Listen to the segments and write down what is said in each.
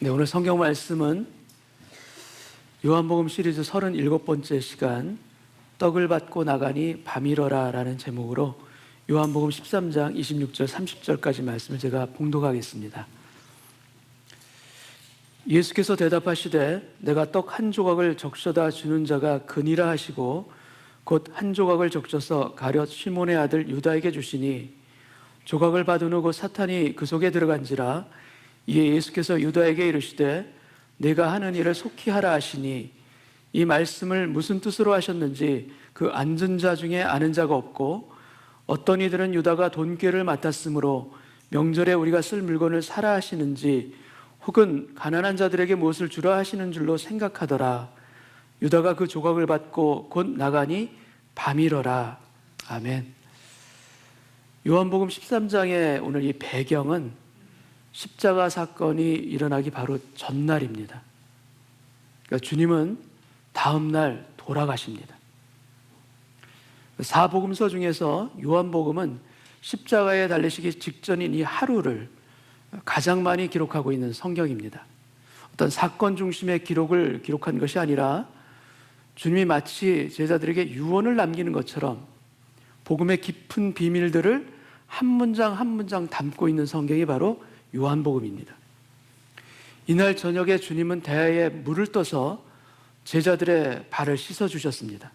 네, 오늘 성경 말씀은 요한복음 시리즈 37번째 시간 떡을 받고 나가니 밤이러라 라는 제목으로 요한복음 13장 26절 30절까지 말씀을 제가 봉독하겠습니다. 예수께서 대답하시되 내가 떡 한 조각을 적셔다 주는 자가 그니라 하시고 곧 한 조각을 적셔서 가룟 시몬의 아들 유다에게 주시니 조각을 받은 후 곧 사탄이 그 속에 들어간지라. 이에 예수께서 유다에게 이르시되 내가 하는 일을 속히 하라 하시니 이 말씀을 무슨 뜻으로 하셨는지 그 앉은 자 중에 아는 자가 없고 어떤 이들은 유다가 돈꾀를 맡았으므로 명절에 우리가 쓸 물건을 사라 하시는지 혹은 가난한 자들에게 무엇을 주라 하시는 줄로 생각하더라. 유다가 그 조각을 받고 곧 나가니 밤이러라. 아멘. 요한복음 13장의 오늘 이 배경은 십자가 사건이 일어나기 바로 전날입니다. 그러니까 주님은 다음 날 돌아가십니다. 사복음서 중에서 요한복음은 십자가에 달리시기 직전인 이 하루를 가장 많이 기록하고 있는 성경입니다. 어떤 사건 중심의 기록을 기록한 것이 아니라 주님이 마치 제자들에게 유언을 남기는 것처럼 복음의 깊은 비밀들을 한 문장 한 문장 담고 있는 성경이 바로 요한복음입니다. 이날 저녁에 주님은 대야에 물을 떠서 제자들의 발을 씻어 주셨습니다.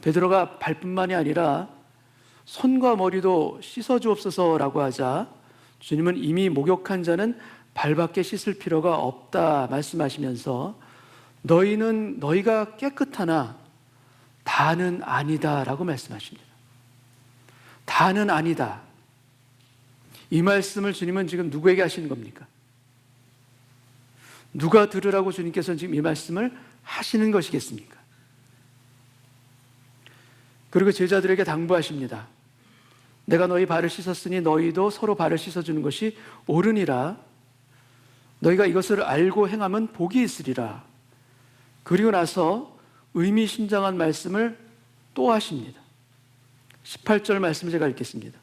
베드로가 발뿐만이 아니라 손과 머리도 씻어 주옵소서라고 하자 주님은 이미 목욕한 자는 발밖에 씻을 필요가 없다 말씀하시면서 너희가 깨끗하나 다는 아니다 라고 말씀하십니다. 다는 아니다. 이 말씀을 주님은 지금 누구에게 하시는 겁니까? 누가 들으라고 주님께서는 지금 이 말씀을 하시는 것이겠습니까? 그리고 제자들에게 당부하십니다. 내가 너희 발을 씻었으니 너희도 서로 발을 씻어주는 것이 옳으니라. 너희가 이것을 알고 행하면 복이 있으리라. 그리고 나서 의미심장한 말씀을 또 하십니다. 18절 말씀을 제가 읽겠습니다.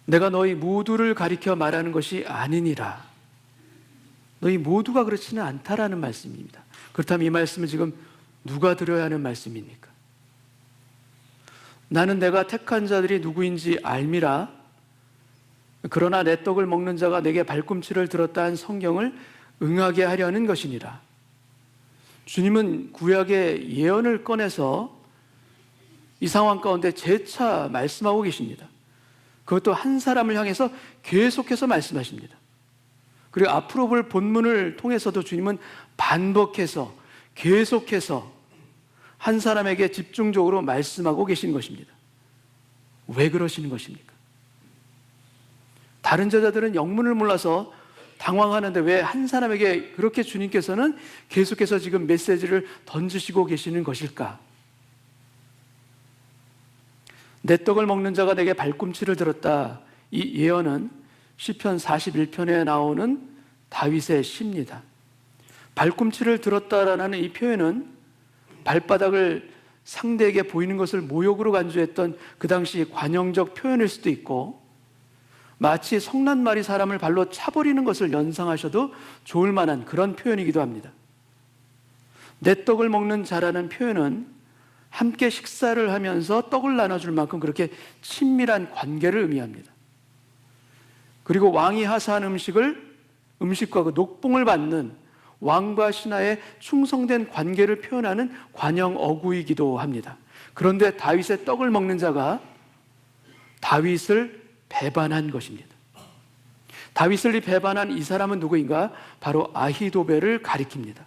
내가 너희 모두를 가리켜 말하는 것이 아니니라. 너희 모두가 그렇지는 않다라는 말씀입니다. 그렇다면 이 말씀은 지금 누가 들어야 하는 말씀입니까? 나는 내가 택한 자들이 누구인지 알미라. 그러나 내 떡을 먹는 자가 내게 발꿈치를 들었다 한 성경을 응하게 하려는 것이니라. 주님은 구약의 예언을 꺼내서 이 상황 가운데 재차 말씀하고 계십니다. 그것도 한 사람을 향해서 계속해서 말씀하십니다. 그리고 앞으로 볼 본문을 통해서도 주님은 반복해서 계속해서 한 사람에게 집중적으로 말씀하고 계신 것입니다. 왜 그러시는 것입니까? 다른 제자들은 영문을 몰라서 당황하는데 왜 한 사람에게 그렇게 주님께서는 계속해서 지금 메시지를 던지시고 계시는 것일까? 내 떡을 먹는 자가 내게 발꿈치를 들었다. 이 예언은 시편 41편에 나오는 다윗의 시입니다. 발꿈치를 들었다라는 이 표현은 발바닥을 상대에게 보이는 것을 모욕으로 간주했던 그 당시 관용적 표현일 수도 있고 마치 성난말이 사람을 발로 차버리는 것을 연상하셔도 좋을 만한 그런 표현이기도 합니다. 내 떡을 먹는 자라는 표현은 함께 식사를 하면서 떡을 나눠줄 만큼 그렇게 친밀한 관계를 의미합니다. 그리고 왕이 하사한 음식과 그 녹봉을 받는 왕과 신하의 충성된 관계를 표현하는 관용 어구이기도 합니다. 그런데 다윗의 떡을 먹는 자가 다윗을 배반한 것입니다. 다윗을 배반한 이 사람은 누구인가? 바로 아히도벨을 가리킵니다.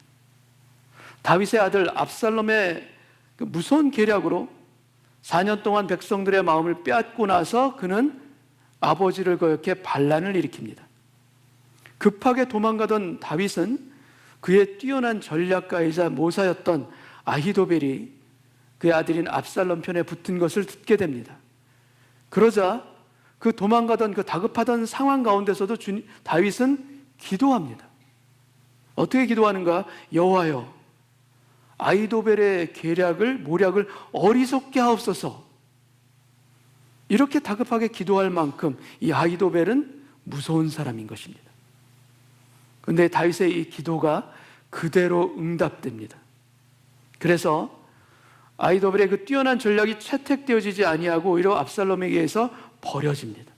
다윗의 아들 압살롬의 그 무서운 계략으로 4년 동안 백성들의 마음을 빼앗고 나서 그는 아버지를 거역해 반란을 일으킵니다. 급하게 도망가던 다윗은 그의 뛰어난 전략가이자 모사였던 아히도벨이 그의 아들인 압살롬 편에 붙은 것을 듣게 됩니다. 그러자 그 도망가던 그 다급하던 상황 가운데서도 다윗은 기도합니다. 어떻게 기도하는가? 여호와여, 아히도벨의 모략을 어리석게 하옵소서. 이렇게 다급하게 기도할 만큼 이 아히도벨은 무서운 사람인 것입니다. 그런데 다윗의 이 기도가 그대로 응답됩니다. 그래서 아히도벨의 그 뛰어난 전략이 채택되어지지 아니하고 오히려 압살롬에게 의해서 버려집니다.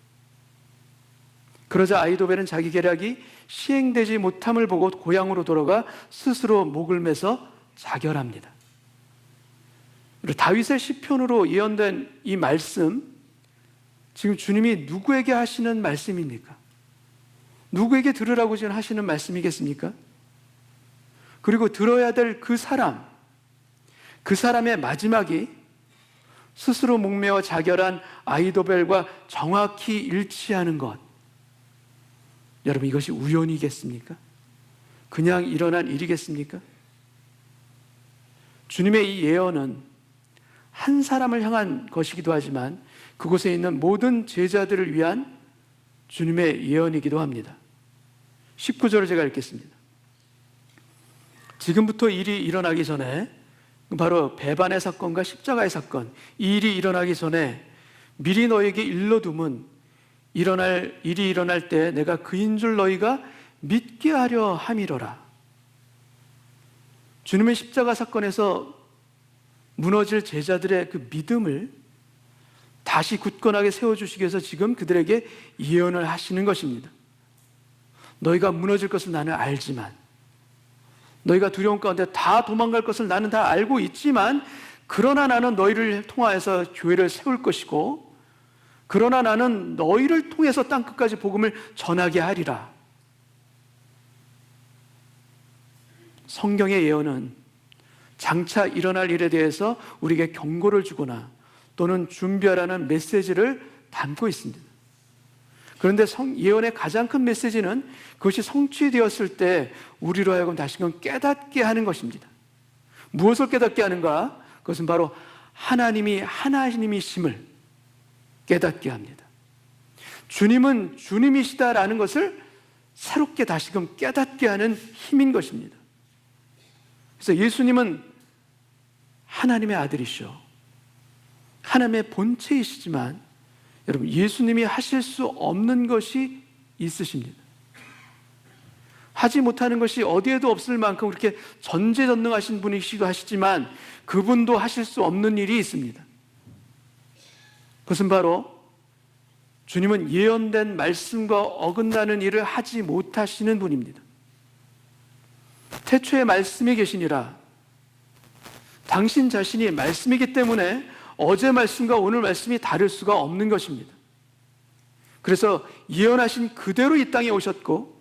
그러자 아히도벨은 자기 계략이 시행되지 못함을 보고 고향으로 돌아가 스스로 목을 매서 자결합니다. 다윗의 시편으로 예언된 이 말씀, 지금 주님이 누구에게 하시는 말씀입니까? 누구에게 들으라고 지금 하시는 말씀이겠습니까? 그리고 들어야 될 그 사람의 마지막이 스스로 목매어 자결한 아히도벨과 정확히 일치하는 것. 여러분, 이것이 우연이겠습니까? 그냥 일어난 일이겠습니까? 주님의 이 예언은 한 사람을 향한 것이기도 하지만 그곳에 있는 모든 제자들을 위한 주님의 예언이기도 합니다. 19절을 제가 읽겠습니다. 지금부터 일이 일어나기 전에, 바로 배반의 사건과 십자가의 사건, 이 일이 일어나기 전에 미리 너에게 일러둠은 일이 일어날 때 내가 그인 줄 너희가 믿게 하려 함이로라. 주님의 십자가 사건에서 무너질 제자들의 그 믿음을 다시 굳건하게 세워주시기 위해서 지금 그들에게 예언을 하시는 것입니다. 너희가 무너질 것을 나는 알지만, 너희가 두려움 가운데 다 도망갈 것을 나는 다 알고 있지만, 그러나 나는 너희를 통하여서 교회를 세울 것이고, 그러나 나는 너희를 통해서 땅끝까지 복음을 전하게 하리라. 성경의 예언은 장차 일어날 일에 대해서 우리에게 경고를 주거나 또는 준비하라는 메시지를 담고 있습니다. 그런데 예언의 가장 큰 메시지는 그것이 성취되었을 때 우리로 하여금 다시금 깨닫게 하는 것입니다. 무엇을 깨닫게 하는가? 그것은 바로 하나님이 하나님이심을 깨닫게 합니다. 주님은 주님이시다라는 것을 새롭게 다시금 깨닫게 하는 힘인 것입니다. 그래서 예수님은 하나님의 아들이시오, 하나님의 본체이시지만 여러분, 예수님이 하실 수 없는 것이 있으십니다. 하지 못하는 것이 어디에도 없을 만큼 그렇게 전지전능하신 분이시기도 하시지만 그분도 하실 수 없는 일이 있습니다. 그것은 바로 주님은 예언된 말씀과 어긋나는 일을 하지 못하시는 분입니다. 태초에 말씀이 계시니라. 당신 자신이 말씀이기 때문에 어제 말씀과 오늘 말씀이 다를 수가 없는 것입니다. 그래서 예언하신 그대로 이 땅에 오셨고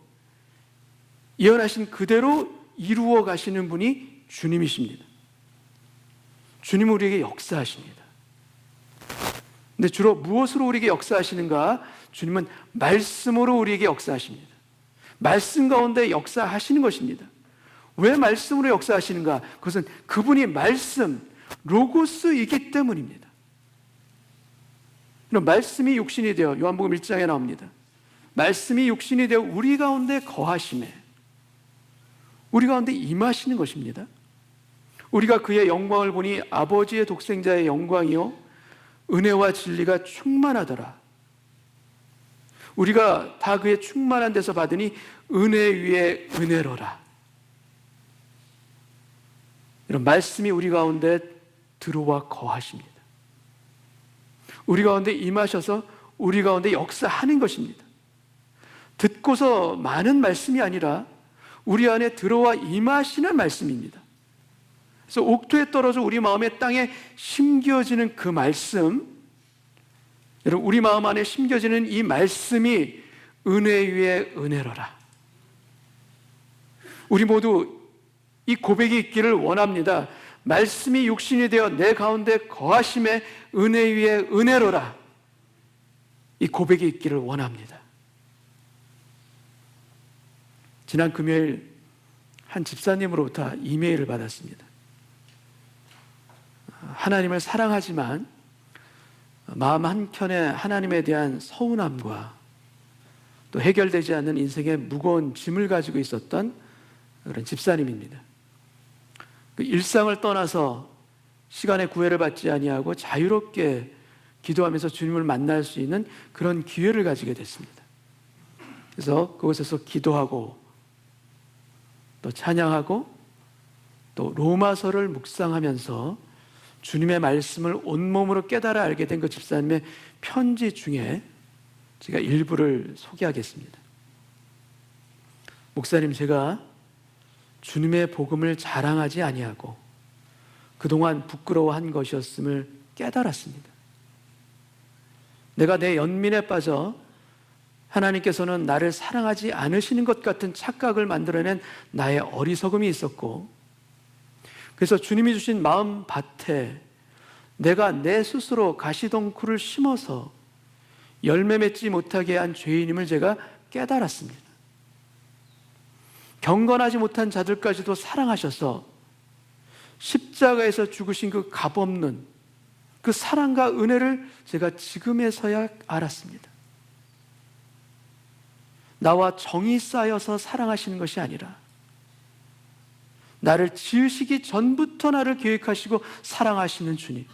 예언하신 그대로 이루어 가시는 분이 주님이십니다. 주님은 우리에게 역사하십니다. 근데 주로 무엇으로 우리에게 역사하시는가? 주님은 말씀으로 우리에게 역사하십니다. 말씀 가운데 역사하시는 것입니다. 왜 말씀으로 역사하시는가? 그것은 그분이 말씀, 로고스이기 때문입니다. 그럼 말씀이 육신이 되어, 요한복음 1장에 나옵니다. 말씀이 육신이 되어 우리 가운데 거하심에, 우리 가운데 임하시는 것입니다. 우리가 그의 영광을 보니 아버지의 독생자의 영광이요 은혜와 진리가 충만하더라. 우리가 다 그의 충만한 데서 받으니 은혜 위에 은혜로라. 이런 말씀이 우리 가운데 들어와 거하십니다. 우리 가운데 임하셔서 우리 가운데 역사하는 것입니다. 듣고서 많은 말씀이 아니라 우리 안에 들어와 임하시는 말씀입니다. 그래서 옥토에 떨어져 우리 마음의 땅에 심겨지는 그 말씀, 여러분, 우리 마음 안에 심겨지는 이 말씀이 은혜 위에 은혜로라. 우리 모두 이 고백이 있기를 원합니다. 말씀이 육신이 되어 내 가운데 거하심에 은혜 위에 은혜로라. 이 고백이 있기를 원합니다. 지난 금요일 한 집사님으로부터 이메일을 받았습니다. 하나님을 사랑하지만 마음 한켠에 하나님에 대한 서운함과 또 해결되지 않는 인생의 무거운 짐을 가지고 있었던 그런 집사님입니다. 그 일상을 떠나서 시간의 구애를 받지 아니하고 자유롭게 기도하면서 주님을 만날 수 있는 그런 기회를 가지게 됐습니다. 그래서 그곳에서 기도하고 또 찬양하고 또 로마서를 묵상하면서 주님의 말씀을 온몸으로 깨달아 알게 된 그 집사님의 편지 중에 제가 일부를 소개하겠습니다. 목사님, 제가 주님의 복음을 자랑하지 아니하고 그동안 부끄러워한 것이었음을 깨달았습니다. 내가 내 연민에 빠져 하나님께서는 나를 사랑하지 않으시는 것 같은 착각을 만들어낸 나의 어리석음이 있었고, 그래서 주님이 주신 마음 밭에 내가 내 스스로 가시덩굴을 심어서 열매 맺지 못하게 한 죄인임을 제가 깨달았습니다. 경건하지 못한 자들까지도 사랑하셔서 십자가에서 죽으신 그 값없는 그 사랑과 은혜를 제가 지금에서야 알았습니다. 나와 정이 쌓여서 사랑하시는 것이 아니라 나를 지으시기 전부터 나를 계획하시고 사랑하시는 주님,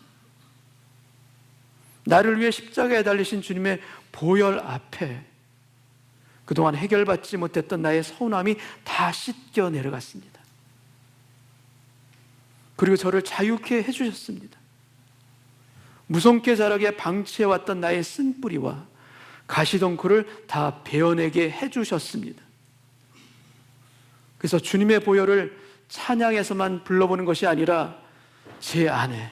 나를 위해 십자가에 달리신 주님의 보혈 앞에 그동안 해결받지 못했던 나의 서운함이 다 씻겨 내려갔습니다. 그리고 저를 자유케 해주셨습니다. 무성케 자라게 방치해왔던 나의 쓴뿌리와 가시덩굴을 다 베어내게 해주셨습니다. 그래서 주님의 보혈을 찬양에서만 불러보는 것이 아니라 제 안에서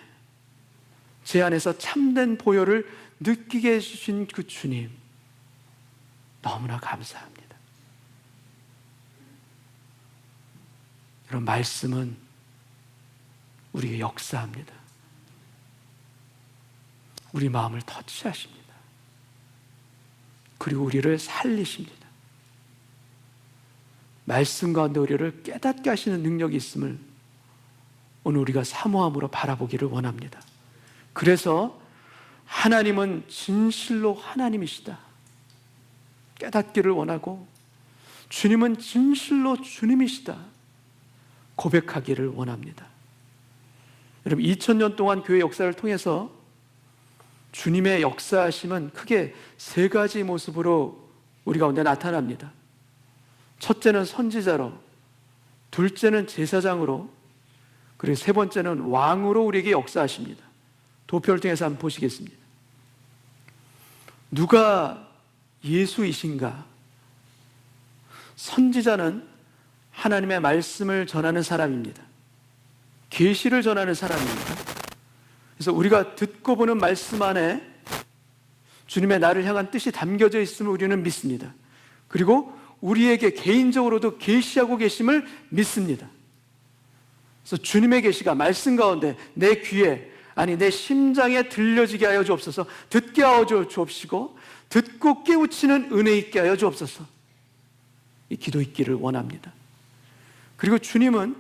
참된 보혈을 느끼게 해주신 그 주님, 너무나 감사합니다. 여러분, 말씀은 우리의 역사합니다. 우리 마음을 터치하십니다. 그리고 우리를 살리십니다. 말씀 가운데 우리를 깨닫게 하시는 능력이 있음을 오늘 우리가 사모함으로 바라보기를 원합니다. 그래서 하나님은 진실로 하나님이시다 깨닫기를 원하고, 주님은 진실로 주님이시다 고백하기를 원합니다. 여러분, 2000년 동안 교회 역사를 통해서 주님의 역사하심은 크게 세 가지 모습으로 우리 가운데 나타납니다. 첫째는 선지자로, 둘째는 제사장으로, 그리고 세 번째는 왕으로 우리에게 역사하십니다. 도표를 통해서 한번 보시겠습니다. 누가 예수이신가? 선지자는 하나님의 말씀을 전하는 사람입니다. 계시를 전하는 사람입니다. 그래서 우리가 듣고 보는 말씀 안에 주님의 나를 향한 뜻이 담겨져 있음을 우리는 믿습니다. 그리고 우리에게 개인적으로도 계시하고 계심을 믿습니다. 그래서 주님의 계시가 말씀 가운데 내 귀에, 아니 내 심장에 들려지게 하여 주옵소서. 듣게 하여 주옵시고 듣고 깨우치는 은혜 있게 하여 주옵소서. 이 기도 있기를 원합니다. 그리고 주님은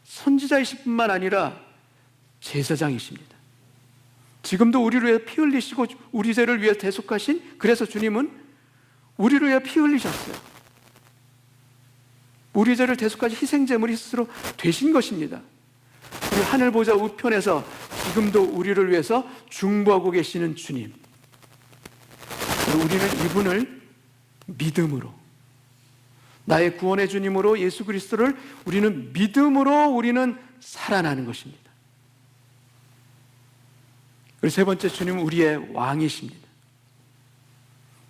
선지자이실 뿐만 아니라 제사장이십니다. 지금도 우리를 위해 피 흘리시고 우리 죄를 위해 대속하신, 그래서 주님은 우리를 위해 피 흘리셨어요. 우리 죄를 대속하신 희생제물이 스스로 되신 것입니다. 그리고 하늘 보좌 우편에서 지금도 우리를 위해서 중보하고 계시는 주님, 우리는 이분을 믿음으로, 나의 구원의 주님으로 예수 그리스도를 우리는 믿음으로 우리는 살아나는 것입니다. 그리고 세 번째, 주님은 우리의 왕이십니다.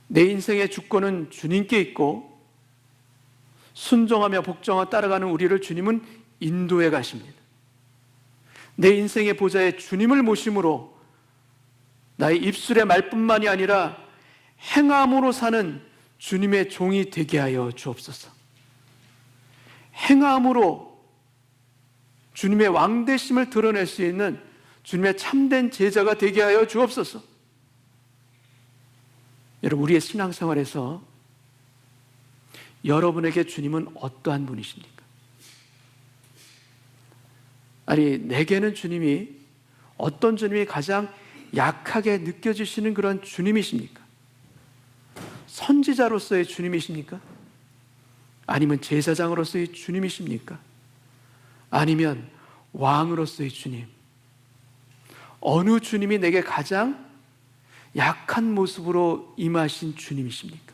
내 인생의 주권은 주님께 있고 순종하며 복종하며 따라가는 우리를 주님은 인도해 가십니다. 내 인생의 보좌에 주님을 모심으로 나의 입술의 말뿐만이 아니라 행함으로 사는 주님의 종이 되게 하여 주옵소서. 행함으로 주님의 왕되심을 드러낼 수 있는 주님의 참된 제자가 되게 하여 주옵소서. 여러분, 우리의 신앙생활에서 여러분에게 주님은 어떠한 분이십니까? 아니, 내게는 주님이, 어떤 주님이 가장 약하게 느껴지시는 그런 주님이십니까? 선지자로서의 주님이십니까? 아니면 제사장으로서의 주님이십니까? 아니면 왕으로서의 주님? 어느 주님이 내게 가장 약한 모습으로 임하신 주님이십니까?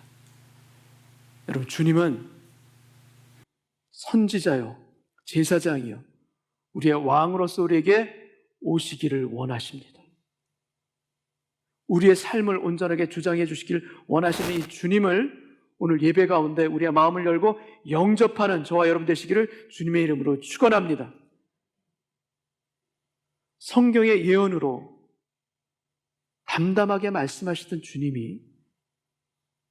여러분, 주님은 선지자요, 제사장이요, 우리의 왕으로서 우리에게 오시기를 원하십니다. 우리의 삶을 온전하게 주장해 주시길 원하시는 이 주님을 오늘 예배 가운데 우리의 마음을 열고 영접하는 저와 여러분 되시기를 주님의 이름으로 축원합니다. 성경의 예언으로 담담하게 말씀하시던 주님이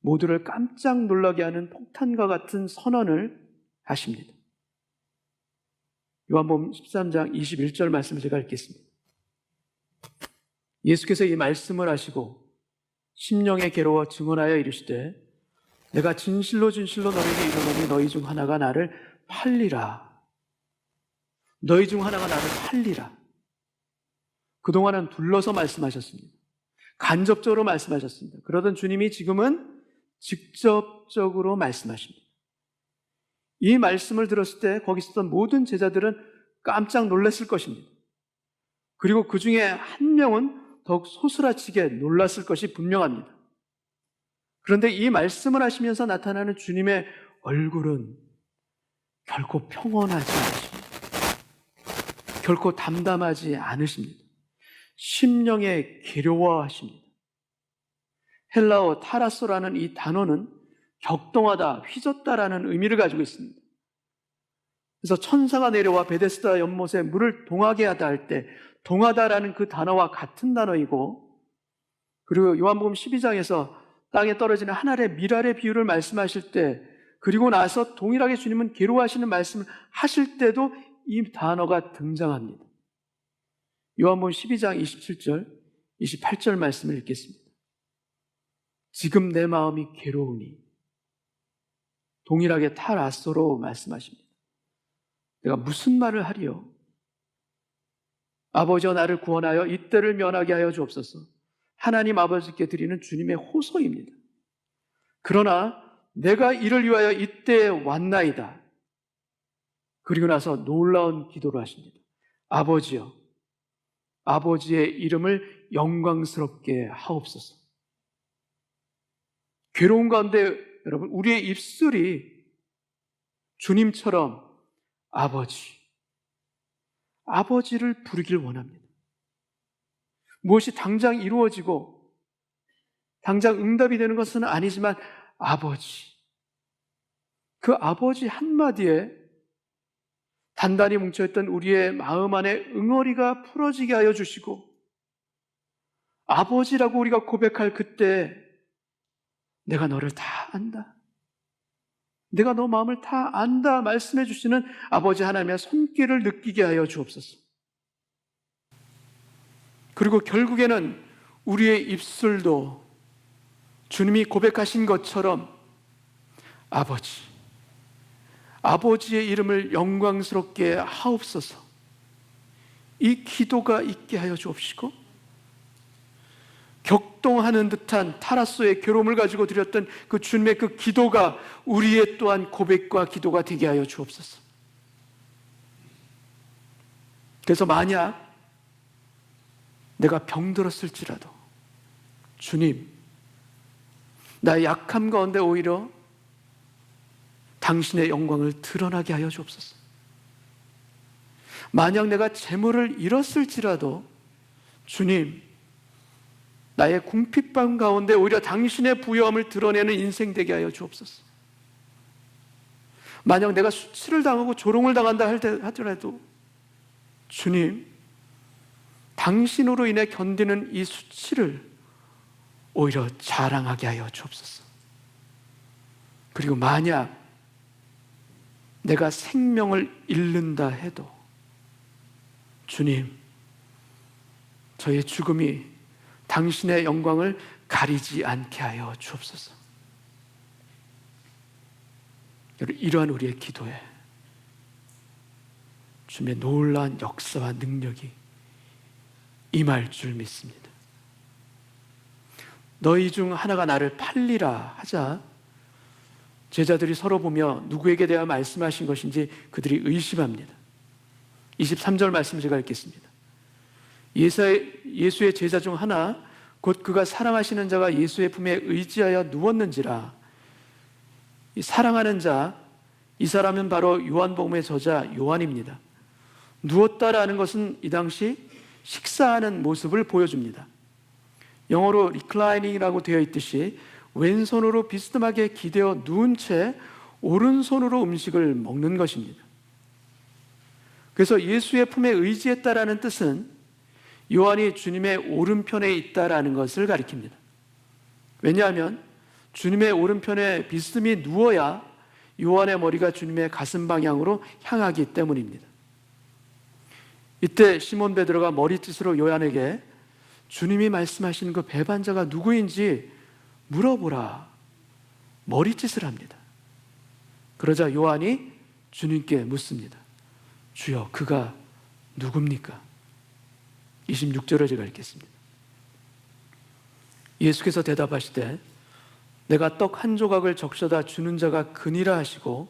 모두를 깜짝 놀라게 하는 폭탄과 같은 선언을 하십니다. 요한복음 13장 21절 말씀을 제가 읽겠습니다. 예수께서 이 말씀을 하시고 심령에 괴로워 증언하여 이르시되 내가 진실로 진실로 너희에게 이르노니 너희 중 하나가 나를 팔리라. 너희 중 하나가 나를 팔리라. 그동안은 둘러서 말씀하셨습니다. 간접적으로 말씀하셨습니다. 그러던 주님이 지금은 직접적으로 말씀하십니다. 이 말씀을 들었을 때 거기 있었던 모든 제자들은 깜짝 놀랐을 것입니다. 그리고 그 중에 한 명은 더욱 소스라치게 놀랐을 것이 분명합니다. 그런데 이 말씀을 하시면서 나타나는 주님의 얼굴은 결코 평온하지 않으십니다. 결코 담담하지 않으십니다. 심령에 괴로워하십니다. 헬라어 타라소라는 이 단어는 격동하다, 휘젓다라는 의미를 가지고 있습니다. 그래서 천사가 내려와 베데스다 연못에 물을 동하게 하다 할 때 동하다라는 그 단어와 같은 단어이고, 그리고 요한복음 12장에서 땅에 떨어지는 한 알의 밀알의 비유를 말씀하실 때, 그리고 나서 동일하게 주님은 괴로워하시는 말씀을 하실 때도 이 단어가 등장합니다. 요한복음 12장 27절, 28절 말씀을 읽겠습니다. 지금 내 마음이 괴로우니, 동일하게 타라소로 말씀하십니다. 내가 무슨 말을 하리요? 아버지여 나를 구원하여 이때를 면하게 하여 주옵소서. 하나님 아버지께 드리는 주님의 호소입니다. 그러나 내가 이를 위하여 이때에 왔나이다. 그리고 나서 놀라운 기도를 하십니다. 아버지여, 아버지의 이름을 영광스럽게 하옵소서. 괴로운 가운데 여러분, 우리의 입술이 주님처럼 아버지를 부르길 원합니다. 무엇이 당장 이루어지고 당장 응답이 되는 것은 아니지만 아버지, 그 아버지 한마디에 단단히 뭉쳐있던 우리의 마음 안에 응어리가 풀어지게 하여 주시고, 아버지라고 우리가 고백할 그때 내가 너를 다 안다, 내가 너 마음을 다 안다 말씀해 주시는 아버지 하나님의 손길을 느끼게 하여 주옵소서. 그리고 결국에는 우리의 입술도 주님이 고백하신 것처럼 아버지의 이름을 영광스럽게 하옵소서, 이 기도가 있게 하여 주옵시고, 격동하는 듯한 타라소의 괴로움을 가지고 드렸던 그 주님의 그 기도가 우리의 또한 고백과 기도가 되게 하여 주옵소서. 그래서 만약 내가 병들었을지라도 주님, 나의 약함 가운데 오히려 당신의 영광을 드러나게 하여 주옵소서. 만약 내가 재물을 잃었을지라도 주님, 나의 궁핍감 가운데 오히려 당신의 부여함을 드러내는 인생 되게 하여 주옵소서. 만약 내가 수치를 당하고 조롱을 당한다 하더라도 주님, 당신으로 인해 견디는 이 수치를 오히려 자랑하게 하여 주옵소서. 그리고 만약 내가 생명을 잃는다 해도 주님, 저의 죽음이 당신의 영광을 가리지 않게 하여 주옵소서. 이러한 우리의 기도에 주님의 놀라운 역사와 능력이 임할 줄 믿습니다. 너희 중 하나가 나를 팔리라 하자 제자들이 서로 보며 누구에게 대하여 말씀하신 것인지 그들이 의심합니다. 23절 말씀 제가 읽겠습니다. 예수의 제자 중 하나 곧 그가 사랑하시는 자가 예수의 품에 의지하여 누웠는지라. 이 사랑하는 자, 이 사람은 바로 요한복음의 저자 요한입니다. 누웠다라는 것은 이 당시 식사하는 모습을 보여줍니다. 영어로 reclining이라고 되어 있듯이 왼손으로 비스듬하게 기대어 누운 채 오른손으로 음식을 먹는 것입니다. 그래서 예수의 품에 의지했다라는 뜻은 요한이 주님의 오른편에 있다라는 것을 가리킵니다. 왜냐하면 주님의 오른편에 비스듬히 누워야 요한의 머리가 주님의 가슴 방향으로 향하기 때문입니다. 이때 시몬 베드로가 머리짓으로 요한에게 주님이 말씀하시는 그 배반자가 누구인지 물어보라 머리짓을 합니다. 그러자 요한이 주님께 묻습니다. 주여, 그가 누굽니까? 26절을 제가 읽겠습니다. 예수께서 대답하시되 내가 떡 한 조각을 적셔다 주는 자가 그니라 하시고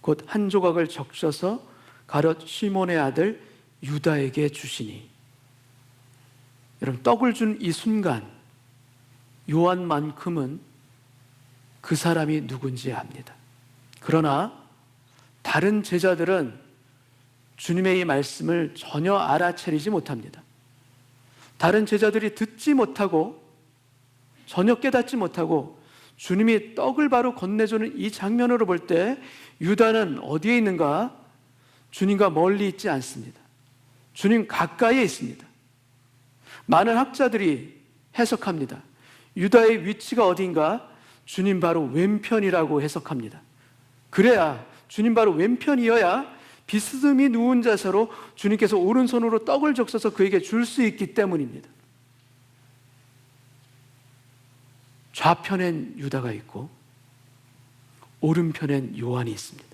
곧 한 조각을 적셔서 가룟 시몬의 아들 유다에게 주시니. 여러분, 떡을 준 이 순간 요한만큼은 그 사람이 누군지 압니다. 그러나 다른 제자들은 주님의 이 말씀을 전혀 알아차리지 못합니다. 다른 제자들이 듣지 못하고 전혀 깨닫지 못하고 주님이 떡을 바로 건네주는 이 장면으로 볼 때 유다는 어디에 있는가? 주님과 멀리 있지 않습니다. 주님 가까이에 있습니다. 많은 학자들이 해석합니다. 유다의 위치가 어디인가? 주님 바로 왼편이라고 해석합니다. 그래야 주님 바로 왼편이어야 비스듬히 누운 자세로 주님께서 오른손으로 떡을 적셔서 그에게 줄 수 있기 때문입니다. 좌편엔 유다가 있고 오른편엔 요한이 있습니다.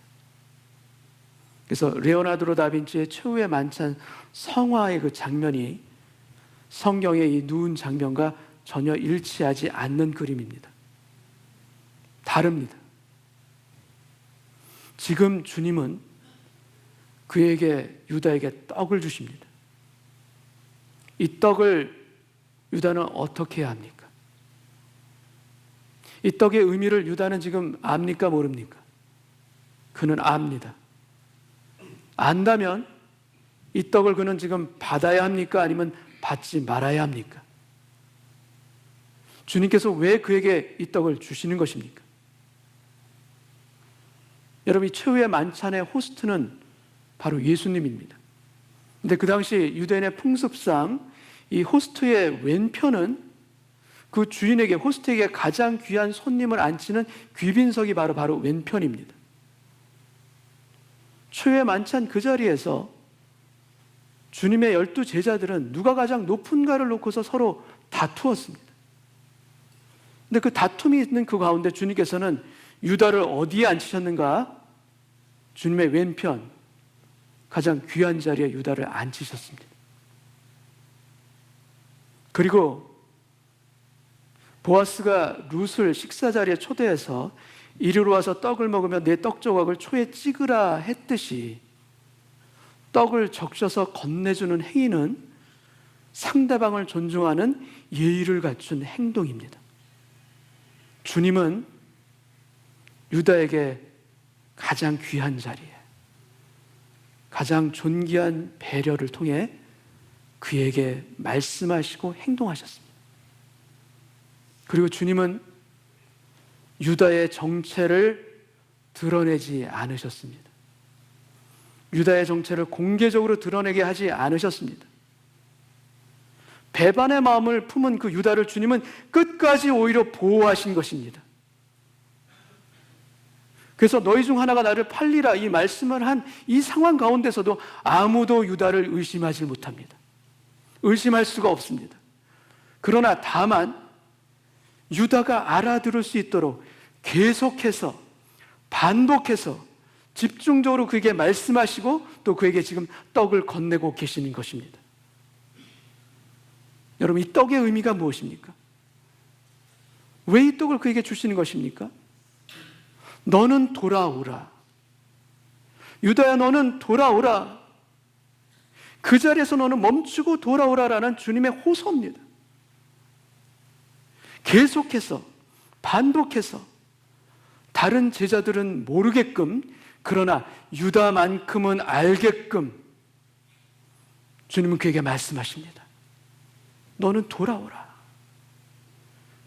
그래서 레오나르도 다빈치의 최후의 만찬 성화의 그 장면이 성경의 이 누운 장면과 전혀 일치하지 않는 그림입니다. 다릅니다. 지금 주님은 그에게 유다에게 떡을 주십니다. 이 떡을 유다는 어떻게 해야 합니까? 이 떡의 의미를 유다는 지금 압니까 모릅니까? 그는 압니다. 안다면 이 떡을 그는 지금 받아야 합니까? 아니면 받지 말아야 합니까? 주님께서 왜 그에게 이 떡을 주시는 것입니까? 여러분, 이 최후의 만찬의 호스트는 바로 예수님입니다. 근데 그 당시 유대인의 풍습상 이 호스트의 왼편은 그 주인에게, 호스트에게 가장 귀한 손님을 앉히는 귀빈석이 바로 왼편입니다. 최후의 만찬 그 자리에서 주님의 12 제자들은 누가 가장 높은가를 놓고서 서로 다투었습니다. 근데 그 다툼이 있는 그 가운데 주님께서는 유다를 어디에 앉히셨는가? 주님의 왼편, 가장 귀한 자리에 유다를 앉히셨습니다. 그리고 보아스가 룻을 식사 자리에 초대해서 이리로 와서 떡을 먹으며 내 떡 조각을 초에 찍으라 했듯이 떡을 적셔서 건네주는 행위는 상대방을 존중하는 예의를 갖춘 행동입니다. 주님은 유다에게 가장 귀한 자리에 가장 존귀한 배려를 통해 그에게 말씀하시고 행동하셨습니다. 그리고 주님은 유다의 정체를 드러내지 않으셨습니다. 유다의 정체를 공개적으로 드러내게 하지 않으셨습니다. 배반의 마음을 품은 그 유다를 주님은 끝까지 오히려 보호하신 것입니다. 그래서 너희 중 하나가 나를 팔리라 이 말씀을 한 이 상황 가운데서도 아무도 유다를 의심하지 못합니다. 의심할 수가 없습니다. 그러나 다만 유다가 알아들을 수 있도록 계속해서 반복해서 집중적으로 그에게 말씀하시고 또 그에게 지금 떡을 건네고 계시는 것입니다. 여러분, 이 떡의 의미가 무엇입니까? 왜 이 떡을 그에게 주시는 것입니까? 너는 돌아오라. 유다야, 너는 돌아오라. 그 자리에서 너는 멈추고 돌아오라라는 주님의 호소입니다. 계속해서 반복해서 다른 제자들은 모르게끔 그러나 유다만큼은 알게끔 주님은 그에게 말씀하십니다. 너는 돌아오라.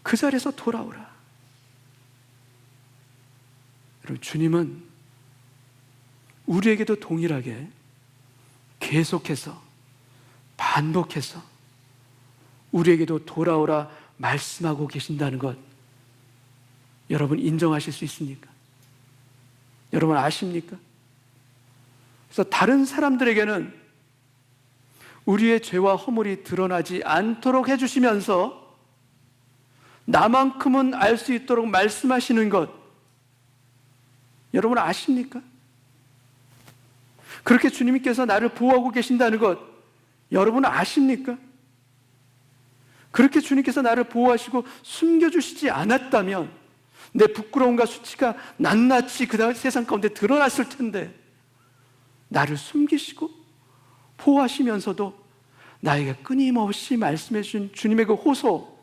그 자리에서 돌아오라. 여러분, 주님은 우리에게도 동일하게 계속해서 반복해서 우리에게도 돌아오라 말씀하고 계신다는 것, 여러분 인정하실 수 있습니까? 여러분 아십니까? 그래서 다른 사람들에게는 우리의 죄와 허물이 드러나지 않도록 해주시면서 나만큼은 알 수 있도록 말씀하시는 것, 여러분 아십니까? 그렇게 주님께서 나를 보호하고 계신다는 것, 여러분 아십니까? 그렇게 주님께서 나를 보호하시고 숨겨주시지 않았다면 내 부끄러움과 수치가 낱낱이 그 세상 가운데 드러났을 텐데, 나를 숨기시고 보호하시면서도 나에게 끊임없이 말씀해 주신 주님의 그 호소,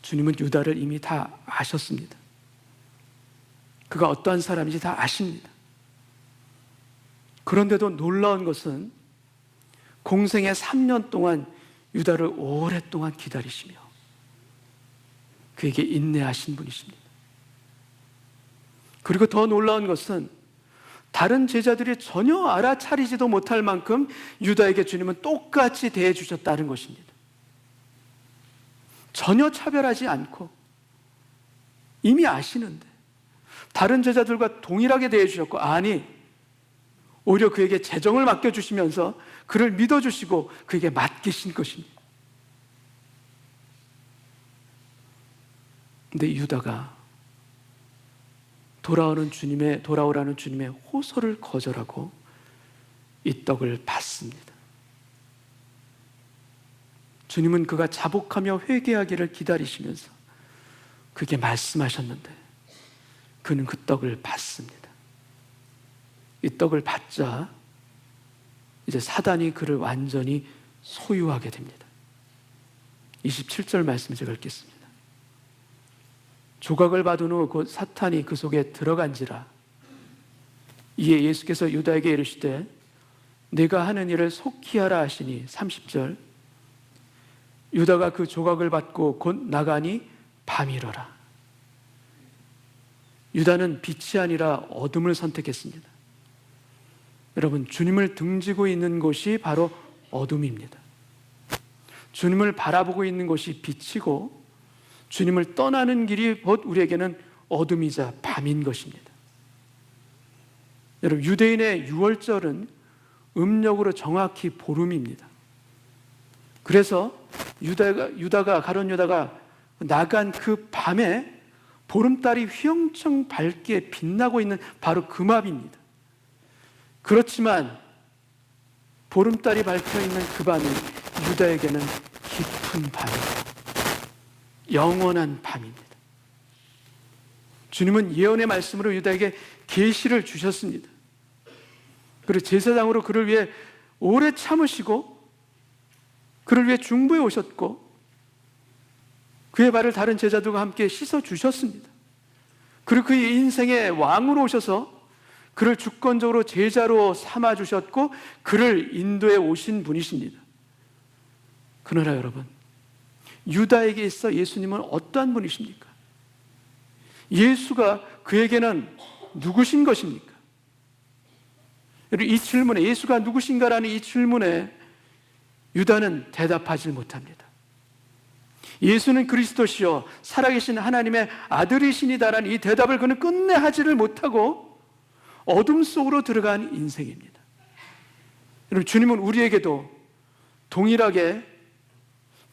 주님은 유다를 이미 다 아셨습니다. 그가 어떠한 사람인지 다 아십니다. 그런데도 놀라운 것은 공생의 3년 동안 유다를 오랫동안 기다리시며 그에게 인내하신 분이십니다. 그리고 더 놀라운 것은 다른 제자들이 전혀 알아차리지도 못할 만큼 유다에게 주님은 똑같이 대해 주셨다는 것입니다. 전혀 차별하지 않고 이미 아시는데 다른 제자들과 동일하게 대해 주셨고, 아니 오히려 그에게 재정을 맡겨주시면서 그를 믿어주시고 그에게 맡기신 것입니다. 근데 유다가 돌아오라는 주님의 호소를 거절하고 이 떡을 받습니다. 주님은 그가 자복하며 회개하기를 기다리시면서 그게 말씀하셨는데 그는 그 떡을 받습니다. 이 떡을 받자 이제 사단이 그를 완전히 소유하게 됩니다. 27절 말씀 제가 읽겠습니다. 조각을 받은 후 곧 사탄이 그 속에 들어간지라. 이에 예수께서 유다에게 이르시되 내가 하는 일을 속히 하라 하시니, 30절, 유다가 그 조각을 받고 곧 나가니 밤이러라. 유다는 빛이 아니라 어둠을 선택했습니다. 여러분, 주님을 등지고 있는 곳이 바로 어둠입니다. 주님을 바라보고 있는 곳이 빛이고 주님을 떠나는 길이 곧 우리에게는 어둠이자 밤인 것입니다. 여러분, 유대인의 6월절은 음력으로 정확히 보름입니다. 그래서 가룟 유다가 나간 그 밤에 보름달이 휘영청 밝게 빛나고 있는 바로 그 밤입니다. 그렇지만 보름달이 밝혀있는 그 밤이 유다에게는 깊은 밤입니다. 영원한 밤입니다. 주님은 예언의 말씀으로 유다에게 계시를 주셨습니다. 그리고 제사장으로 그를 위해 오래 참으시고 그를 위해 중보해 오셨고 그의 발을 다른 제자들과 함께 씻어 주셨습니다. 그리고 그의 인생의 왕으로 오셔서 그를 주권적으로 제자로 삼아 주셨고 그를 인도해 오신 분이십니다. 그러나 여러분, 유다에게 있어 예수님은 어떠한 분이십니까? 예수가 그에게는 누구신 것입니까? 이 질문에, 예수가 누구신가라는 이 질문에 유다는 대답하지 못합니다. 예수는 그리스도시요 살아계신 하나님의 아들이시니다라는 이 대답을 그는 끝내 하지를 못하고 어둠 속으로 들어간 인생입니다. 여러분, 주님은 우리에게도 동일하게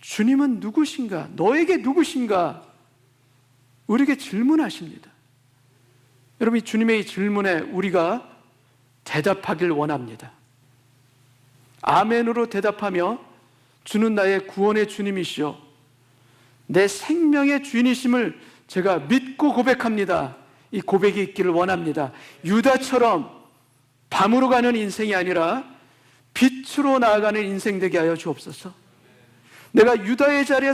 주님은 누구신가? 너에게 누구신가? 우리에게 질문하십니다. 여러분, 이 주님의 이 질문에 우리가 대답하길 원합니다. 아멘으로 대답하며 주는 나의 구원의 주님이시오, 내 생명의 주인이심을 제가 믿고 고백합니다. 이 고백이 있기를 원합니다. 유다처럼 밤으로 가는 인생이 아니라 빛으로 나아가는 인생 되게 하여 주옵소서. 내가 유다의 자리에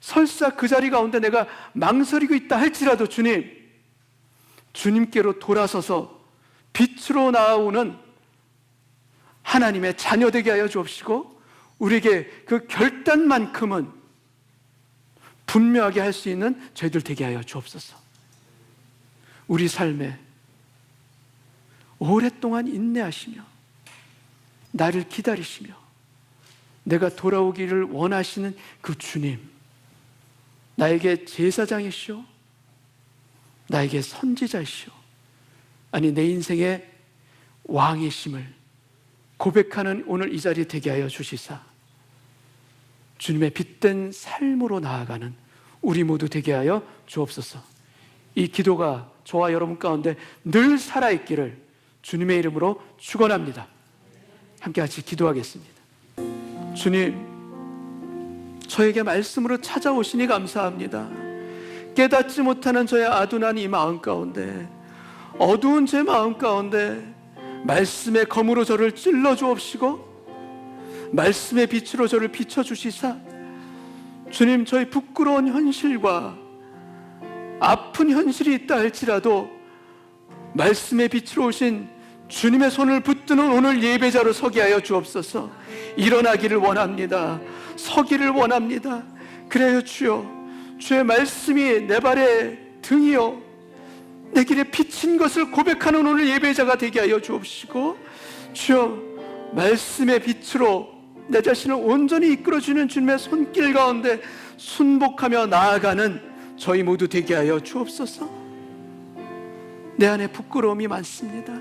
설사 그 자리 가운데 내가 망설이고 있다 할지라도 주님께로 돌아서서 빛으로 나아오는 하나님의 자녀 되게 하여 주옵시고, 우리에게 그 결단만큼은 분명하게 할 수 있는 저희들 되게 하여 주옵소서. 우리 삶에 오랫동안 인내하시며 나를 기다리시며 내가 돌아오기를 원하시는 그 주님, 나에게 제사장이시오, 나에게 선지자이시오, 아니 내 인생의 왕이심을 고백하는 오늘 이 자리에 되게 하여 주시사 주님의 빛된 삶으로 나아가는 우리 모두 되게 하여 주옵소서. 이 기도가 저와 여러분 가운데 늘 살아있기를 주님의 이름으로 축원합니다. 함께 같이 기도하겠습니다. 주님, 저에게 말씀으로 찾아오시니 감사합니다. 깨닫지 못하는 저의 아둔한 이 마음 가운데, 어두운 제 마음 가운데 말씀의 검으로 저를 찔러 주옵시고 말씀의 빛으로 저를 비춰주시사 주님, 저희 부끄러운 현실과 아픈 현실이 있다 할지라도 말씀의 빛으로 오신 주님의 손을 붙드는 오늘 예배자로 서게 하여 주옵소서. 일어나기를 원합니다. 서기를 원합니다. 그래요 주여, 주의 말씀이 내 발의 등이요 내 길에 비친 것을 고백하는 오늘 예배자가 되게 하여 주옵시고, 주여 말씀의 빛으로 내 자신을 온전히 이끌어주는 주님의 손길 가운데 순복하며 나아가는 저희 모두 되게 하여 주옵소서. 내 안에 부끄러움이 많습니다.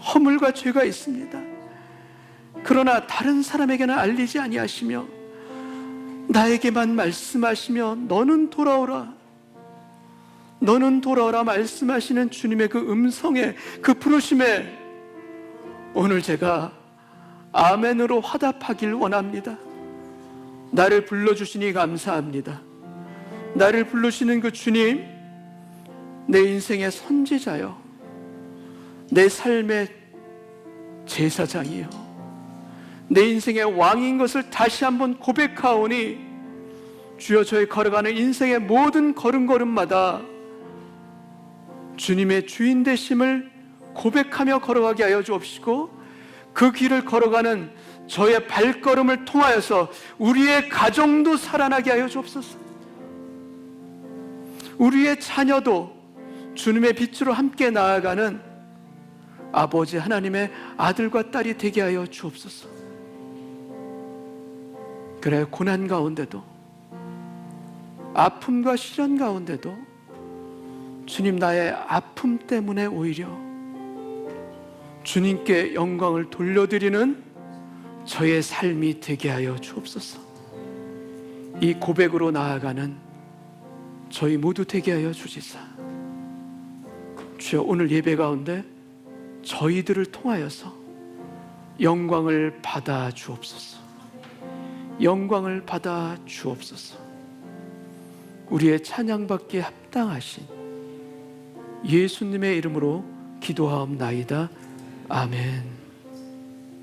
허물과 죄가 있습니다. 그러나 다른 사람에게는 알리지 아니하시며 나에게만 말씀하시며 너는 돌아오라, 너는 돌아오라 말씀하시는 주님의 그 음성에, 그 부르심에 오늘 제가 아멘으로 화답하길 원합니다. 나를 불러주시니 감사합니다. 나를 부르시는 그 주님, 내 인생의 선지자요, 내 삶의 제사장이요, 내 인생의 왕인 것을 다시 한번 고백하오니 주여, 저희 걸어가는 인생의 모든 걸음걸음마다 주님의 주인 되심을 고백하며 걸어가게 하여 주옵시고, 그 길을 걸어가는 저의 발걸음을 통하여서 우리의 가정도 살아나게 하여 주옵소서. 우리의 자녀도 주님의 빛으로 함께 나아가는 아버지 하나님의 아들과 딸이 되게 하여 주옵소서. 그래, 고난 가운데도 아픔과 시련 가운데도 주님, 나의 아픔 때문에 오히려 주님께 영광을 돌려드리는 저의 삶이 되게 하여 주옵소서. 이 고백으로 나아가는 저희 모두 되게 하여 주시사 주여, 오늘 예배 가운데 저희들을 통하여서 영광을 받아 주옵소서. 영광을 받아 주옵소서. 우리의 찬양받기에 합당하신 예수님의 이름으로 기도하옵나이다. 아멘.